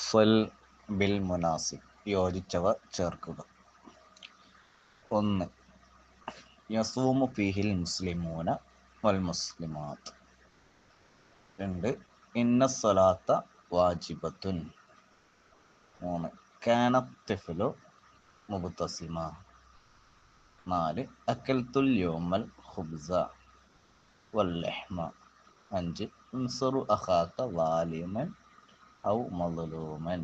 സ്വൽ bill മുനാസിബ്, യോജിച്ചവ ചേർക്കുക. 1. യസൂമു ഫീഹിൽ മുസ്ലിമൂന വൽ മുസ്ലിമാത്ത്. 2. ഇന്ന സ്വലാത്ത വാജിബത്തുൻ. 3. കാനത്ത് തിഫ്ലു മുബ്തസിമ. 4. അക്കൽത്തുൽ യൗമൽ ഖുബ്സ വൽ ലഹ്മ. 5. ഉൻസുറു അഖാക വാലിമൻ ഔ മദ്ലൂമൻ.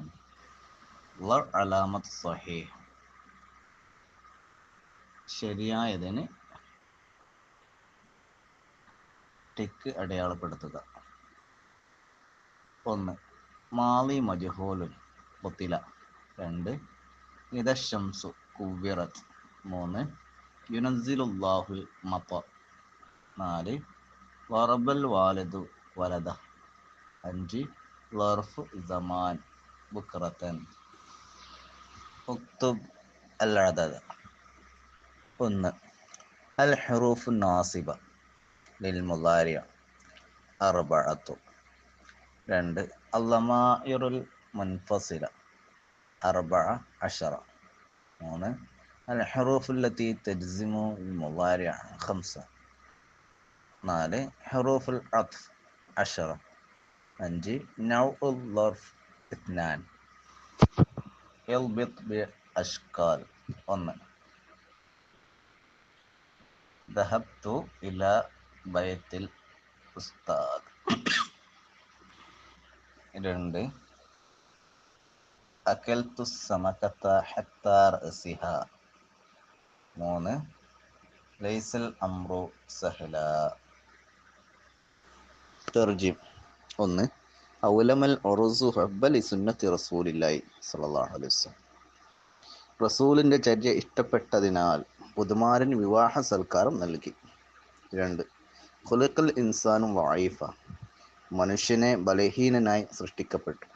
അലാമത്ത് സഹീഹ്, ശരിയായതിന് ടിക്ക് അടയാളപ്പെടുത്തുക. 1. മാളി മജ്ഹൂലുൻ ഖുതില. 2. ഇദ ശംസു കുവ്വിറത്. 3. യുനസ്സിലുല്ലാഹുൽ മطർ. 4. വറബൽ വാലിദു വലദ. 5. ളർഫു സമാൻ ബുക്റതൻ. ഉക്തുബ് അൽ അദദ. 1. അൽ ഹുറൂഫു നാസിബ ലിൽ മുളാരി അർബഅത്തു. 2. അല്ലമാഇറുൽ മുൻഫസില 14. 3. അൽ ഹുറൂഫു ലത്തി തജ്സിമു ലിൽ മുളാരി 5. 4. ഹുറൂഫുൽ അത്ഫ് 10. 5. നൗഉൽ ളർഫ് 2. ഇൽബിത് ബി അഷ്കാൽ. 1. ദഹബ്തു ഇലാ ബൈത്തിൽ ഉസ്താദ്. 2. അകൽതു സമകത ഹത്താ റഅസിഹാ. 3. ലൈസൽ അംറു സഹല. തർജിം. 1. ഔലമൽ ഉറുസു ഹബ്ബലി സുന്നത്തി റസൂലില്ലാഹി സ്വല്ലല്ലാഹു അലൈഹി വസല്ലം. റസൂലിന്റെ ചര്യ ഇഷ്ടപ്പെട്ടതിനാൽ പുതുമാരൻ വിവാഹ സൽക്കാരം നൽകി. 2. ഖുലിഖൽ ഇൻസാനു വഈഫ, മനുഷ്യനെ ബലഹീനനായി സൃഷ്ടിക്കപ്പെട്ടു.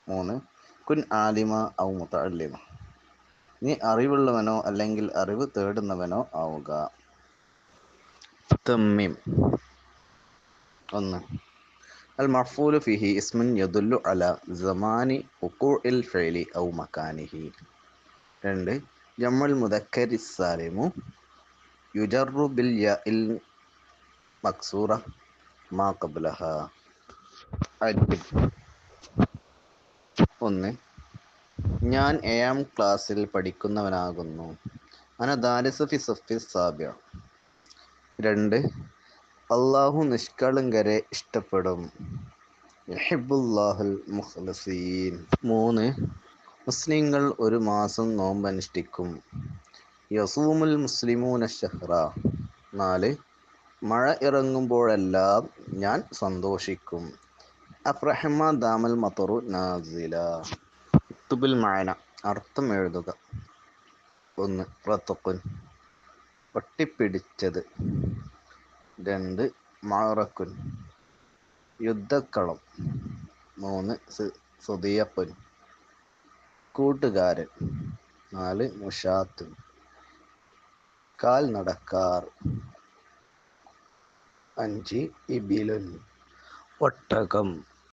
3. കുൻ ആലിമ ഔ മുതഅല്ലിമ, നീ അറിവുള്ളവനോ അല്ലെങ്കിൽ അറിവ് തേടുന്നവനോ ആവുക. തമ്മീം. 1. അൽ മഫ്ഊലു ഫിഹി ഇസ്മുൻ യദുല്ലു അലാ സമാനി വുഖൂഇൽ ഫഇലി ഔ മകാനിഹി. 2. ജംഉൽ മുദക്കരി സാലിമു യുജറു ബിൽ യാഇൽ മക്സൂറ മാ ഖബ്ലഹാ. അജിബ്. 1. ഞാൻ 7ാം ക്ലാസ്സിൽ പഠിക്കുന്നവനാകുന്നു. അന ദാരിസു ഫി സഫി സാബിഅ. 2. അല്ലാഹു നിഷ്കളങ്കരെ ഇഷ്ടപ്പെടും. യുഹിബ്ബുല്ലാഹുൽ മുഖ്ലിസീൻ. 3. മുസ്ലിങ്ങൾ ഒരു മാസം നോമ്പനുഷ്ഠിക്കും. യസൂമുൽ മുസ്ലിമൂന ശഹ്റ. 4. മഴ ഇറങ്ങുമ്പോഴെല്ലാം ഞാൻ സന്തോഷിക്കും. അഫ്രഹ്മ ദാമൽ മതറു നാസില. ഉക്തുബുൽ മഅന, അർത്ഥം എഴുതുക. 1. റത്ഖുൻ, ഒട്ടിപ്പിടിച്ചത്. 2. മഅറക്കുൻ, യുദ്ധക്കളം. 3. സദിയഖുൻ, കൂട്ടുകാരൻ. 4. മുശാത്തുൻ, കാൽനടക്കാർ. 5. ഇബിലുൻ, ഒട്ടകം.